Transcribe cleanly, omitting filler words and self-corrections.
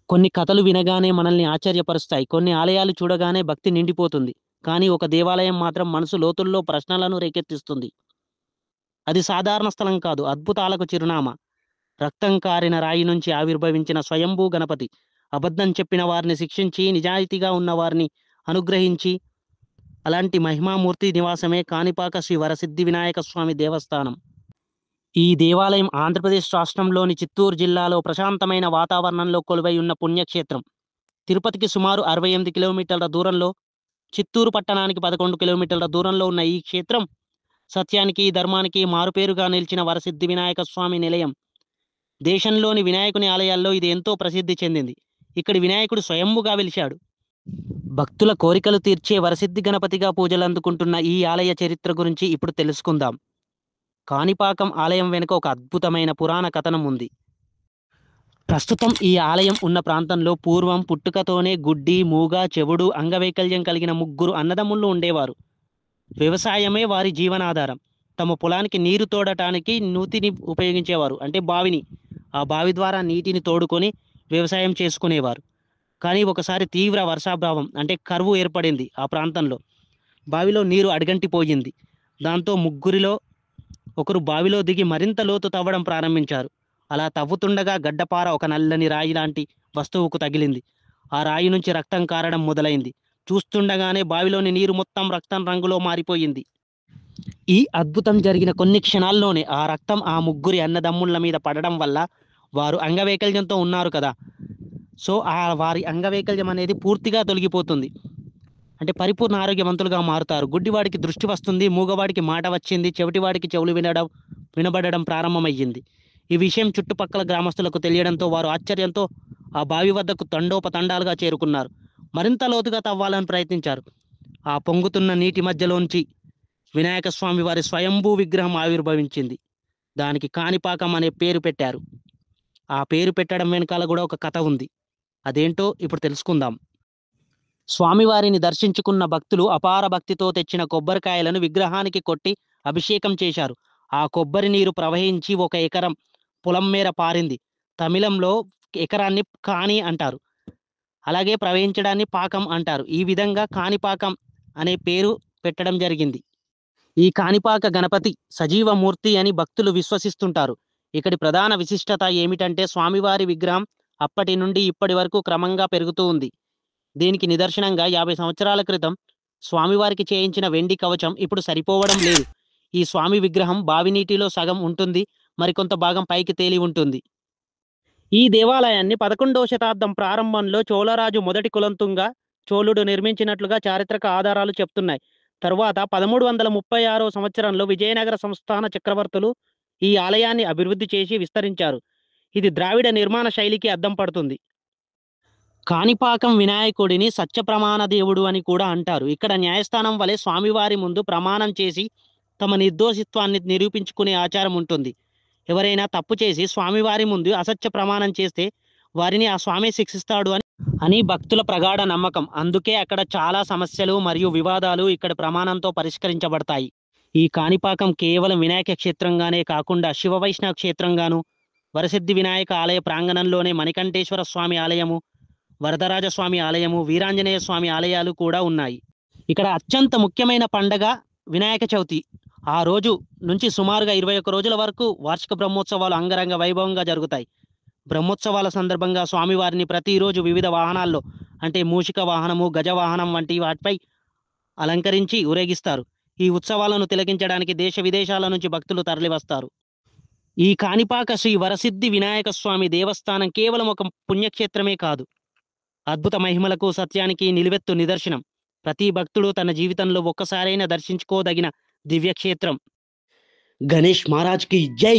కొన్ని కథలు వినగానే మనల్ని ఆశ్చర్యపరుస్తాయి. కొన్ని ఆలయాలు చూడగానే భక్తి నిండిపోతుంది. కానీ ఒక దేవాలయం మాత్రం మనసు లోతుల్లో ప్రశ్నలను రేకెత్తిస్తుంది. అది సాధారణ స్థలం కాదు. అద్భుతాలకు చిరునామా. రక్తం కారిన రాయి నుంచి ఆవిర్భవించిన స్వయంభూ గణపతి. అబద్ధం చెప్పిన వారిని శిక్షించి, నిజాయితీగా ఉన్నవారిని అనుగ్రహించి, అలాంటి మహిమామూర్తి నివాసమే కాణిపాక శ్రీ వరసిద్ధి వినాయక స్వామి దేవస్థానం. ఈ దేవాలయం ఆంధ్రప్రదేశ్ రాష్ట్రంలోని చిత్తూరు జిల్లాలో ప్రశాంతమైన వాతావరణంలో కొలువై ఉన్న పుణ్యక్షేత్రం. తిరుపతికి సుమారు 68 కిలోమీటర్ల దూరంలో, చిత్తూరు పట్టణానికి 11 కిలోమీటర్ల దూరంలో ఉన్న ఈ క్షేత్రం సత్యానికి, ధర్మానికి మారుపేరుగా నిలిచిన వరసిద్ధి వినాయక స్వామి నిలయం. దేశంలోని వినాయకుని ఆలయాల్లో ఇది ఎంతో ప్రసిద్ధి చెందింది. ఇక్కడి వినాయకుడు స్వయంభుగా వెలిశాడు. భక్తుల కోరికలు తీర్చే వరసిద్ధి గణపతిగా పూజలందుకుంటున్న ఈ ఆలయ చరిత్ర గురించి ఇప్పుడు తెలుసుకుందాం. కాణిపాకం ఆలయం వెనుక ఒక అద్భుతమైన పురాణ కథనం ఉంది. ప్రస్తుతం ఈ ఆలయం ఉన్న ప్రాంతంలో పూర్వం పుట్టుకతోనే గుడ్డి, మూగ, చెవుడు, అంగవైకల్యం కలిగిన ముగ్గురు అన్నదమ్ముళ్ళు ఉండేవారు. వ్యవసాయమే వారి జీవనాధారం. తమ పొలానికి నీరు తోడటానికి నూతిని ఉపయోగించేవారు, అంటే బావిని. ఆ బావి ద్వారా నీటిని తోడుకొని వ్యవసాయం చేసుకునేవారు. కానీ ఒకసారి తీవ్ర వర్షాభావం, అంటే కరువు ఏర్పడింది ఆ ప్రాంతంలో. బావిలో నీరు అడుగంటిపోయింది. దాంతో ముగ్గురిలో ఒకరు బావిలో దిగి మరింత లోతు తవ్వడం ప్రారంభించారు. అలా తవ్వుతుండగా గడ్డపార ఒక నల్లని రాయి లాంటి వస్తువుకు తగిలింది. ఆ రాయి నుంచి రక్తం కారడం మొదలైంది. చూస్తుండగానే బావిలోని నీరు మొత్తం రక్తం రంగులో మారిపోయింది. ఈ అద్భుతం జరిగిన కొన్ని క్షణాల్లోనే ఆ రక్తం ఆ ముగ్గురి అన్నదమ్ముళ్ళ మీద పడడం వల్ల, వారు అంగవైకల్యంతో ఉన్నారు కదా, సో ఆ వారి అంగవైకల్యం అనేది పూర్తిగా తొలగిపోతుంది. అంటే పరిపూర్ణ ఆరోగ్యవంతులుగా మారుతారు. గుడ్డివాడికి దృష్టి వస్తుంది, మూగవాడికి మాట వచ్చింది, చెవిటివాడికి చెవులు వినబడడం ప్రారంభమయ్యింది. ఈ విషయం చుట్టుపక్కల గ్రామస్తులకు తెలియడంతో వారు ఆశ్చర్యంతో ఆ బావి వద్దకు తండోపతండాలుగా చేరుకున్నారు. మరింత లోతుగా తవ్వాలని ప్రయత్నించారు. ఆ పొంగుతున్న నీటి మధ్యలోంచి వినాయక స్వామి వారి స్వయంభూ విగ్రహం ఆవిర్భవించింది. దానికి కాణిపాకం అనే పేరు పెట్టారు. ఆ పేరు పెట్టడం వెనకాల కూడా ఒక కథ ఉంది. అదేంటో ఇప్పుడు తెలుసుకుందాం. స్వామివారిని దర్శించుకున్న భక్తులు అపార భక్తితో తెచ్చిన కొబ్బరికాయలను విగ్రహానికి కొట్టి అభిషేకం చేశారు. ఆ కొబ్బరి నీరు ప్రవహించి ఒక ఎకరం పొలం మేర పారింది. తమిళంలో ఎకరాన్ని కాణి అంటారు. అలాగే ప్రవహించడాన్ని పాకం అంటారు. ఈ విధంగా కాణిపాకం అనే పేరు పెట్టడం జరిగింది. ఈ కాణిపాక గణపతి సజీవమూర్తి అని భక్తులు విశ్వసిస్తుంటారు. ఇక్కడి ప్రధాన విశిష్టత ఏమిటంటే, స్వామివారి విగ్రహం అప్పటి నుండి ఇప్పటి వరకు క్రమంగా పెరుగుతూ ఉంది. దీనికి నిదర్శనంగా 50 సంవత్సరాల క్రితం స్వామివారికి చేయించిన వెండి కవచం ఇప్పుడు సరిపోవడం లేదు. ఈ స్వామి విగ్రహం బావి నీటిలో సగం ఉంటుంది, మరికొంత భాగం పైకి తేలి ఉంటుంది. ఈ దేవాలయాన్ని 11వ శతాబ్దం ప్రారంభంలో చోళరాజు మొదటి కులంతుంగ చోళుడు నిర్మించినట్లుగా చారిత్రక ఆధారాలు చెప్తున్నాయి. తరువాత 1336వ సంవత్సరంలో విజయనగర సంస్థాన చక్రవర్తులు ఈ ఆలయాన్ని అభివృద్ధి చేసి విస్తరించారు. ఇది ద్రావిడ నిర్మాణ శైలికి అద్దం పడుతుంది. కాణిపాకం వినాయకుడిని సత్యప్రమాణ దేవుడు అని కూడా అంటారు. ఇక్కడ న్యాయస్థానం వలె స్వామివారి ముందు ప్రమాణం చేసి తమ నిర్దోషిత్వాన్ని నిరూపించుకునే ఆచారం ఉంటుంది. ఎవరైనా తప్పు చేసి స్వామివారి ముందు అసత్య ప్రమాణం చేస్తే వారిని ఆ స్వామి శిక్షిస్తాడు అని భక్తుల ప్రగాఢ నమ్మకం. అందుకే అక్కడ చాలా సమస్యలు మరియు వివాదాలు ఇక్కడ ప్రమాణంతో పరిష్కరించబడతాయి. ఈ కాణిపాకం కేవలం వినాయక క్షేత్రంగానే కాకుండా శివ వైష్ణవ క్షేత్రంగాను, వరసిద్ధి వినాయక ఆలయ ప్రాంగణంలోనే మణికంఠేశ్వర స్వామి ఆలయము, వరదరాజ స్వామి ఆలయము, వీరాంజనేయ స్వామి ఆలయాలు కూడా ఉన్నాయి. ఇక్కడ అత్యంత ముఖ్యమైన పండగ వినాయక చవితి. ఆ రోజు నుంచి సుమారుగా 21 రోజుల వరకు వార్షిక బ్రహ్మోత్సవాలు అంగరంగ వైభవంగా జరుగుతాయి. బ్రహ్మోత్సవాల సందర్భంగా స్వామివారిని ప్రతిరోజు వివిధ వాహనాల్లో, అంటే మూషిక వాహనము, గజ వాహనం వంటి వాటిపై అలంకరించి ఊరేగిస్తారు. ఈ ఉత్సవాలను తిలకించడానికి దేశ విదేశాల నుంచి భక్తులు తరలివస్తారు. ఈ కాణిపాక శ్రీ వరసిద్ధి వినాయక స్వామి దేవస్థానం కేవలం ఒక పుణ్యక్షేత్రమే కాదు, అద్భుత మహిమలకు, సత్యానికి నిలువెత్తు నిదర్శనం. ప్రతి భక్తుడు తన జీవితంలో ఒక్కసారైనా దర్శించుకోదగిన దివ్యక్షేత్రం. గణేష్ మహారాజ్కి జై.